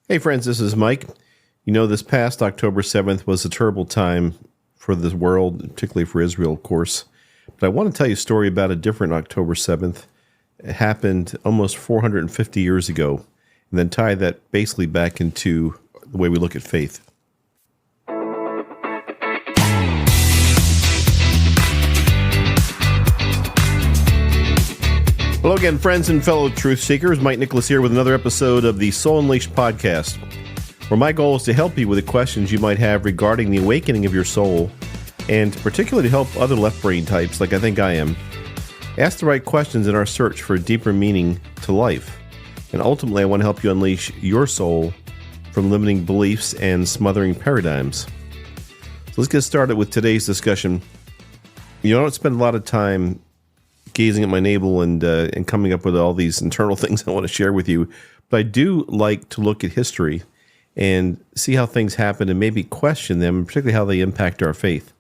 Hey friends, this is Mike. You know, this past October 7th was a terrible time for the world, particularly for Israel, of course. But I want to tell you a story about a different October 7th. It happened almost 450 years ago, and then tie that basically back into the way we look at faith. Hello again, friends and fellow truth seekers. Mike Nicholas here with another episode of the Soul Unleashed podcast, where my goal is to help you with the questions you might have regarding the awakening of your soul, and particularly to help other left brain types like I think I am ask the right questions in our search for a deeper meaning to life. And ultimately, I want to help you unleash your soul from limiting beliefs and smothering paradigms. So let's get started with today's discussion. You know, I don't spend a lot of time gazing at my navel and coming up with all these internal things I want to share with you. But I do like to look at history and see how things happen and maybe question them, particularly how they impact our faith.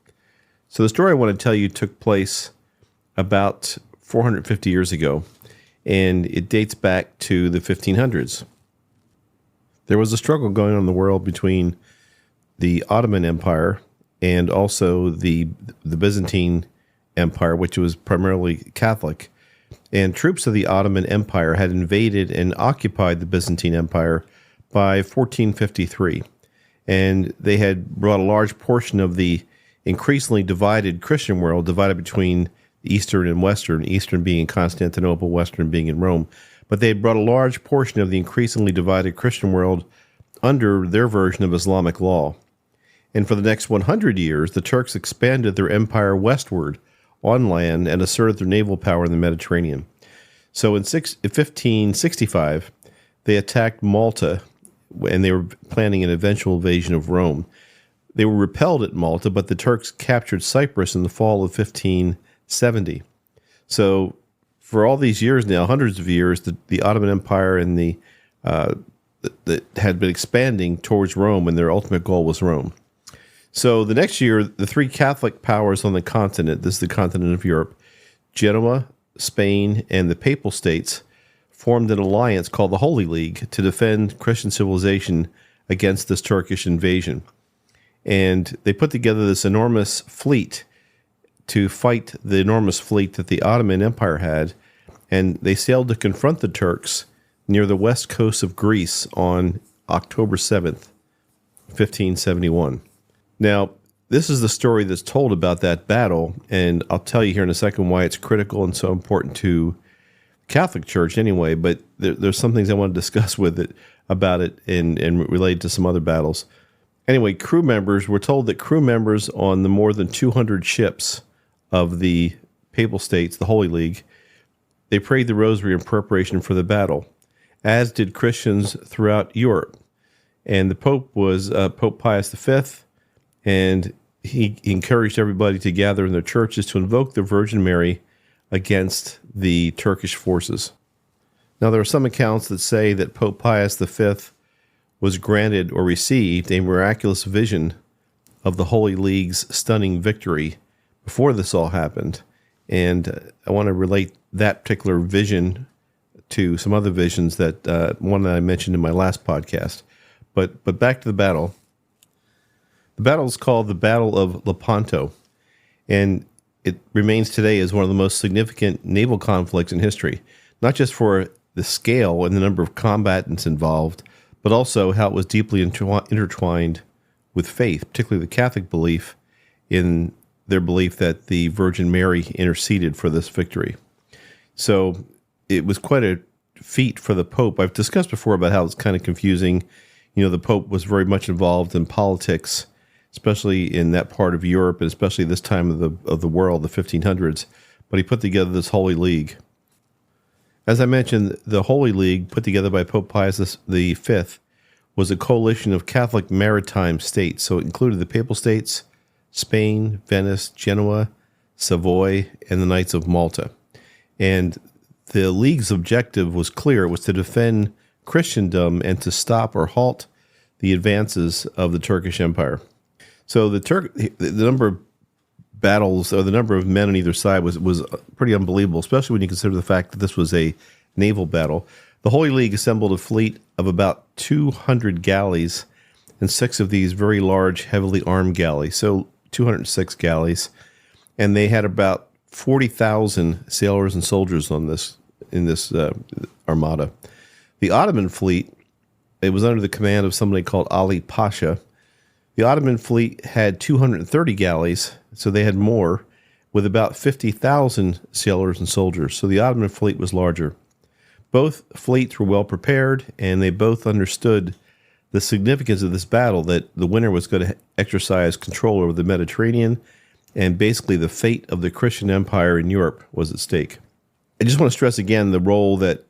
So the story I want to tell you took place about 450 years ago, and it dates back to the 1500s. There was a struggle going on in the world between the Ottoman Empire and also the Byzantine Empire, which was primarily Catholic, and troops of the Ottoman Empire had invaded and occupied the Byzantine Empire by 1453, and they had brought a large portion of the increasingly divided Christian world, divided between Eastern and Western, Eastern being in Constantinople, Western being in Rome, but they had brought a large portion of the increasingly divided Christian world under their version of Islamic law. And for the next 100 years, the Turks expanded their empire westward on land and asserted their naval power in the Mediterranean. So in 1565, they attacked Malta, and they were planning an eventual invasion of Rome. They were repelled at Malta, but the Turks captured Cyprus in the fall of 1570. So for all these years now, hundreds of years, the Ottoman Empire and that had been expanding towards Rome, and their ultimate goal was Rome. So the next year, the three Catholic powers on the continent, this is the continent of Europe, Genoa, Spain, and the Papal States, formed an alliance called the Holy League to defend Christian civilization against this Turkish invasion. And they put together this enormous fleet to fight the enormous fleet that the Ottoman Empire had, and they sailed to confront the Turks near the west coast of Greece on October 7th, 1571. Now, this is the story that's told about that battle, and I'll tell you here in a second why it's critical and so important to the Catholic Church anyway, but there's some things I want to discuss about it and related to some other battles. Anyway, we're told that crew members on the more than 200 ships of the Papal States, the Holy League, they prayed the rosary in preparation for the battle, as did Christians throughout Europe. And the Pope was Pope Pius V, and he encouraged everybody to gather in their churches to invoke the Virgin Mary against the Turkish forces. Now, there are some accounts that say that Pope Pius V was granted or received a miraculous vision of the Holy League's stunning victory before this all happened. And I want to relate that particular vision to some other visions one that I mentioned in my last podcast. But back to the battle. The battle is called the Battle of Lepanto, and it remains today as one of the most significant naval conflicts in history, not just for the scale and the number of combatants involved, but also how it was deeply intertwined with faith, particularly the Catholic belief in their belief that the Virgin Mary interceded for this victory. So it was quite a feat for the Pope. I've discussed before about how it's kind of confusing. You know, the Pope was very much involved in politics, especially in that part of Europe, and especially this time of the world, the 1500s. But he put together this Holy League. As I mentioned, the Holy League, put together by Pope Pius V, was a coalition of Catholic maritime states. So it included the Papal States, Spain, Venice, Genoa, Savoy, and the Knights of Malta. And the League's objective was clear. It was to defend Christendom and to stop or halt the advances of the Turkish Empire. So the number of battles, or the number of men on either side was pretty unbelievable, especially when you consider the fact that this was a naval battle. The Holy League assembled a fleet of about 200 galleys and 6 of these very large, heavily armed galleys, so 206 galleys, and they had about 40,000 sailors and soldiers on this armada. The Ottoman fleet, it was under the command of somebody called Ali Pasha. The Ottoman fleet had 230 galleys, so they had more, with about 50,000 sailors and soldiers. So the Ottoman fleet was larger. Both fleets were well prepared, and they both understood the significance of this battle, that the winner was going to exercise control over the Mediterranean, and basically the fate of the Christian empire in Europe was at stake. I just want to stress again the role that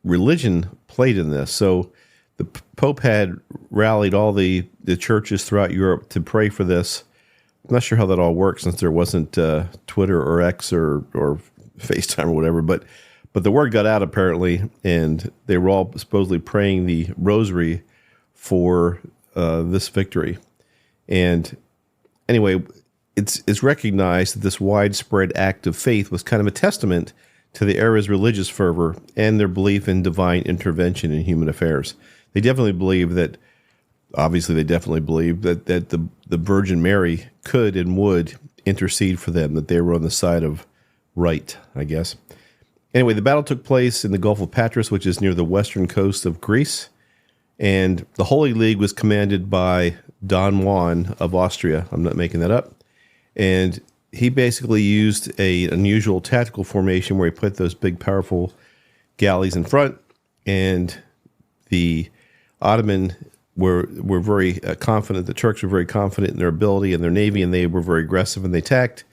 religion played in this. So the Pope had rallied all the churches throughout Europe to pray for this. I'm not sure how that all works, since there wasn't Twitter or X or FaceTime or whatever, but the word got out apparently, and they were all supposedly praying the rosary for this victory. And anyway, it's recognized that this widespread act of faith was kind of a testament to the era's religious fervor and their belief in divine intervention in human affairs. They definitely believe that, obviously they definitely believe that the Virgin Mary could and would intercede for them, that they were on the side of right, I guess. Anyway, the battle took place in the Gulf of Patras, which is near the western coast of Greece, and the Holy League was commanded by Don Juan of Austria. I'm not making that up. And he basically used an unusual tactical formation where he put those big, powerful galleys in front, and the Ottoman were very confident. The Turks were very confident in their ability and their navy, and they were very aggressive, and they attacked.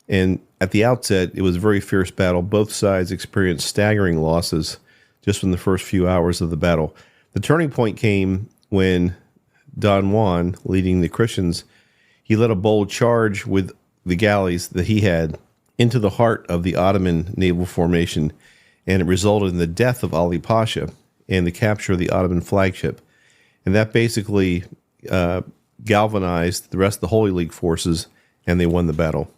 And at the outset, it was a very fierce battle. Both sides experienced staggering losses just in the first few hours of the battle. The turning point came when Don Juan, leading the Christians, he led a bold charge with the galleys that he had into the heart of the Ottoman naval formation, and it resulted in the death of Ali Pasha and the capture of the Ottoman flagship. And that basically galvanized the rest of the Holy League forces, and they won the battle.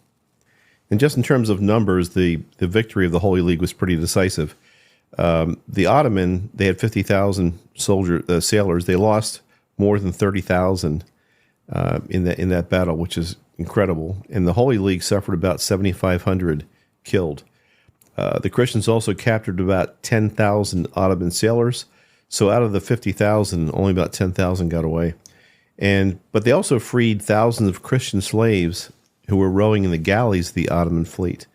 And just in terms of numbers, the victory of the Holy League was pretty decisive. The Ottoman, they had 50,000 sailors. They lost more than 30,000 in that battle, which is incredible. And the Holy League suffered about 7,500 killed. The Christians also captured about 10,000 Ottoman sailors. So out of the 50,000, only about 10,000 got away. But they also freed thousands of Christian slaves who were rowing in the galleys of the Ottoman fleet.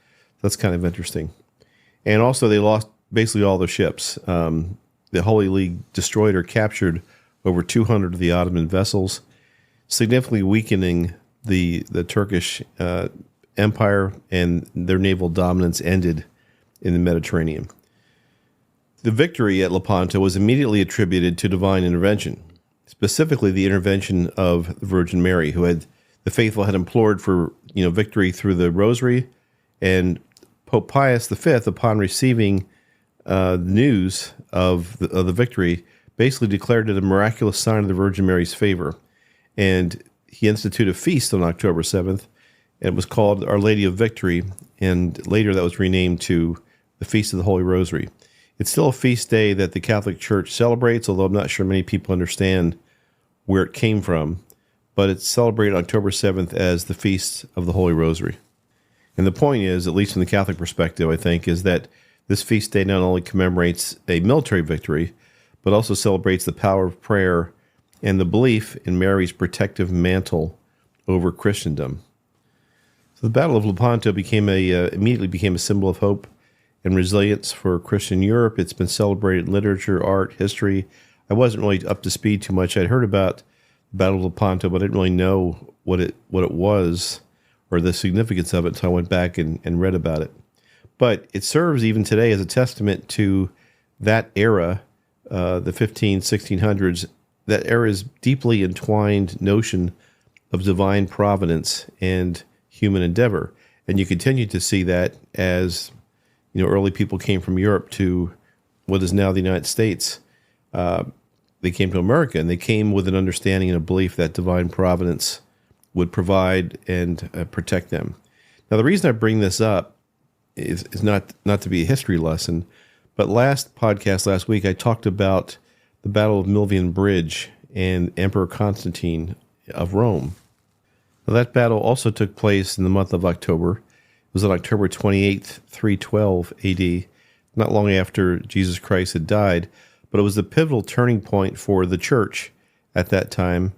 That's kind of interesting. And also they lost basically all their ships. The Holy League destroyed or captured over 200 of the Ottoman vessels, significantly weakening the Turkish empire, and their naval dominance ended in the Mediterranean. The victory at Lepanto was immediately attributed to divine intervention, specifically the intervention of the Virgin Mary, who the faithful had implored for victory through the rosary, and Pope Pius V, upon receiving news of the victory, basically declared it a miraculous sign of the Virgin Mary's favor, and he instituted a feast on October 7th. It was called Our Lady of Victory, and later that was renamed to the Feast of the Holy Rosary. It's still a feast day that the Catholic Church celebrates, although I'm not sure many people understand where it came from. But it's celebrated October 7th as the Feast of the Holy Rosary. And the point is, at least from the Catholic perspective, I think, is that this feast day not only commemorates a military victory, but also celebrates the power of prayer and the belief in Mary's protective mantle over Christendom. So the Battle of Lepanto immediately became a symbol of hope and resilience for Christian Europe. It's been celebrated in literature, art, history. I wasn't really up to speed too much. I'd heard about the Battle of Lepanto, but I didn't really know what it was or the significance of it until I went back and read about it. But it serves even today as a testament to that era, the 1600s. That era's deeply entwined notion of divine providence and human endeavor. And you continue to see that as early people came from Europe to what is now the United States. They came to America, and they came with an understanding and a belief that divine providence would provide and protect them. Now, the reason I bring this up is not to be a history lesson, But last week, I talked about the Battle of Milvian Bridge and Emperor Constantine of Rome. Now, that battle also took place in the month of October. It was on October 28th, 312 AD, not long after Jesus Christ had died, but it was the pivotal turning point for the church at that time,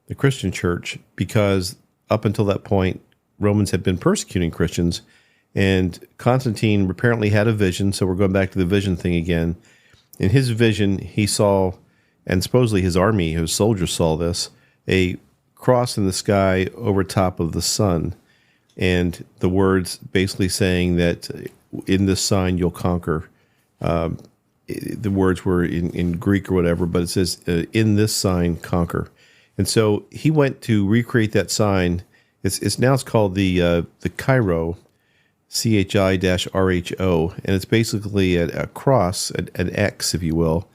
the Christian church, because up until that point, Romans had been persecuting Christians, and Constantine apparently had a vision, so we're going back to the vision thing again. In his vision, he saw, and supposedly his army, his soldiers saw this, a cross in the sky over top of the sun, and the words basically saying that in this sign you'll conquer. The words were in Greek or whatever, but it says, in this sign, conquer. And so he went to recreate that sign. It's called the Chi-Rho, CHI-RHO, and it's basically a cross, an X, if you will,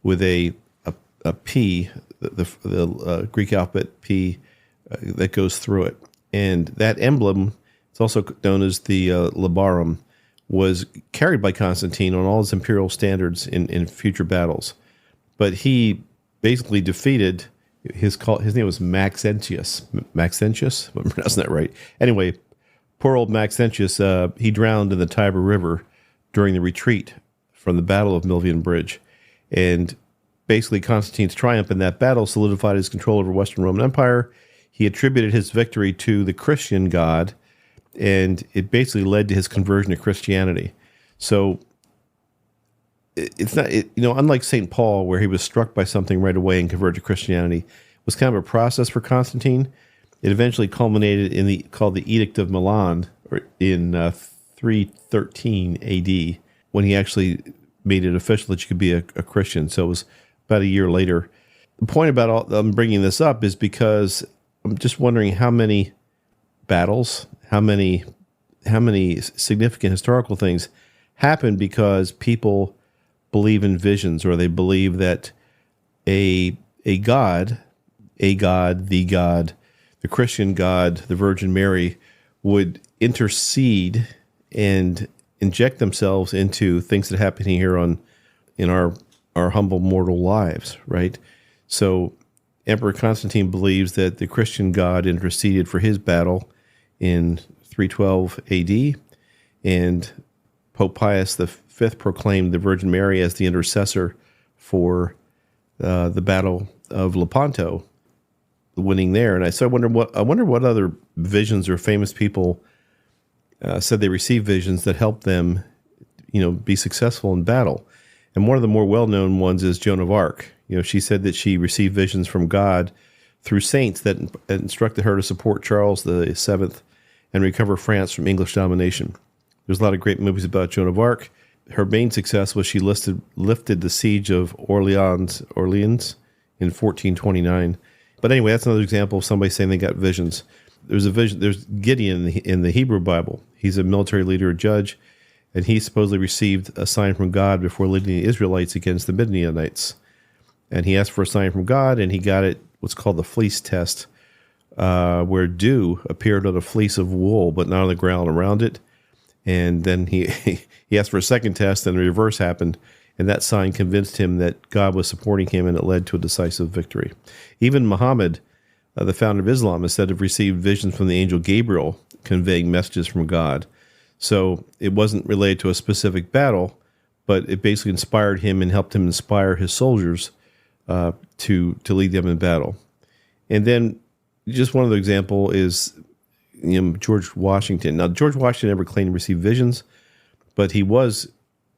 with a P, the Greek alphabet P that goes through it. And that emblem, it's also known as the labarum, was carried by Constantine on all his imperial standards in future battles. But he basically defeated, his name was Maxentius. Maxentius? I'm pronouncing that right. Anyway, poor old Maxentius, he drowned in the Tiber River during the retreat from the Battle of Milvian Bridge. And basically Constantine's triumph in that battle solidified his control over Western Roman Empire. He attributed his victory to the Christian God, and it basically led to his conversion to Christianity. So it's not, unlike St. Paul, where he was struck by something right away and converted to Christianity, it was kind of a process for Constantine. It eventually culminated in called the Edict of Milan, in 313 AD, when he actually made it official that you could be a Christian. So it was about a year later. The point about I'm bringing this up is because I'm just wondering how many battles, how many significant historical things happen because people believe in visions, or they believe that the Christian God, the Virgin Mary, would intercede and inject themselves into things that happen here in our humble mortal lives, right? So Emperor Constantine believes that the Christian God interceded for his battle in 312 AD, and Pope Pius V proclaimed the Virgin Mary as the intercessor for the Battle of Lepanto, winning there. And I wonder what other visions or famous people said they received visions that helped them, be successful in battle. And one of the more well-known ones is Joan of Arc. She said that she received visions from God through saints that instructed her to support Charles VII and recover France from English domination. There's a lot of great movies about Joan of Arc. Her main success was she lifted the siege of Orleans in 1429. But anyway, that's another example of somebody saying they got visions. There's a vision. There's Gideon in the Hebrew Bible. He's a military leader, a judge, and he supposedly received a sign from God before leading the Israelites against the Midianites. And he asked for a sign from God, and he got it, what's called the fleece test, where dew appeared on a fleece of wool, but not on the ground around it. And then he asked for a second test, and the reverse happened, and that sign convinced him that God was supporting him, and it led to a decisive victory. Even Muhammad, the founder of Islam, is said to have received visions from the angel Gabriel conveying messages from God. So it wasn't related to a specific battle, but it basically inspired him and helped him inspire his soldiers to lead them in battle. And then just one other example is George Washington. Now, George Washington never claimed to receive visions, but he was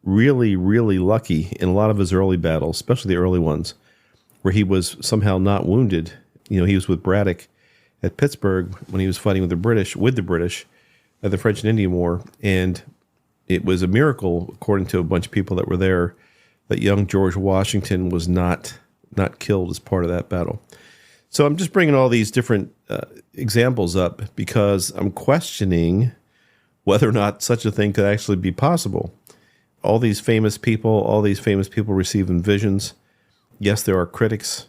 really, really lucky in a lot of his early battles, especially the early ones, where he was somehow not wounded. He was with Braddock at Pittsburgh when he was fighting with the British at the French and Indian War, and it was a miracle, according to a bunch of people that were there, that young George Washington was not killed as part of that battle. So I'm just bringing all these different examples up because I'm questioning whether or not such a thing could actually be possible. All these famous people receiving visions. Yes, there are critics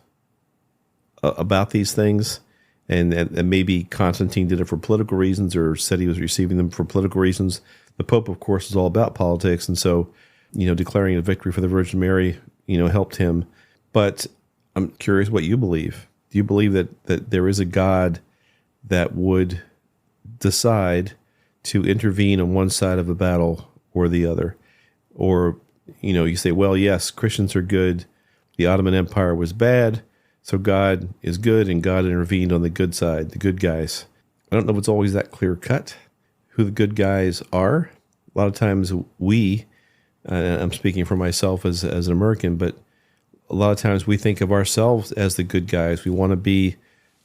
about these things, and maybe Constantine did it for political reasons or said he was receiving them for political reasons. The Pope, of course, is all about politics, and so declaring a victory for the Virgin Mary, helped him. But I'm curious what you believe. Do you believe that there is a God that would decide to intervene on one side of a battle or the other? Or, you say, well, yes, Christians are good. The Ottoman Empire was bad, so God is good, and God intervened on the good side, the good guys. I don't know if it's always that clear cut who the good guys are. A lot of times we, I'm speaking for myself as an American, but a lot of times we think of ourselves as the good guys. We want to be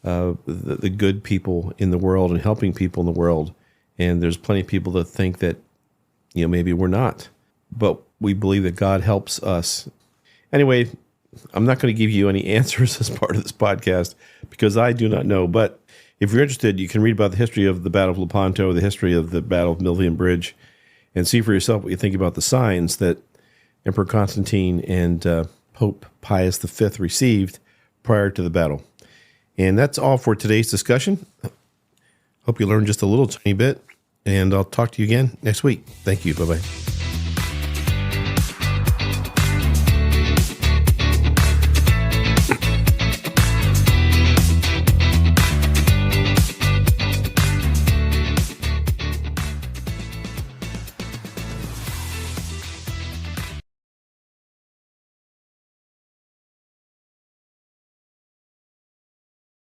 the good people in the world and helping people in the world. And there's plenty of people that think that, maybe we're not. But we believe that God helps us. Anyway, I'm not going to give you any answers as part of this podcast because I do not know. But if you're interested, you can read about the history of the Battle of Lepanto, the history of the Battle of Milvian Bridge, and see for yourself what you think about the signs that Emperor Constantine and Pope Pius V received prior to the battle. And that's all for today's discussion. Hope you learned just a little tiny bit, and I'll talk to you again next week. Thank you. Bye-bye.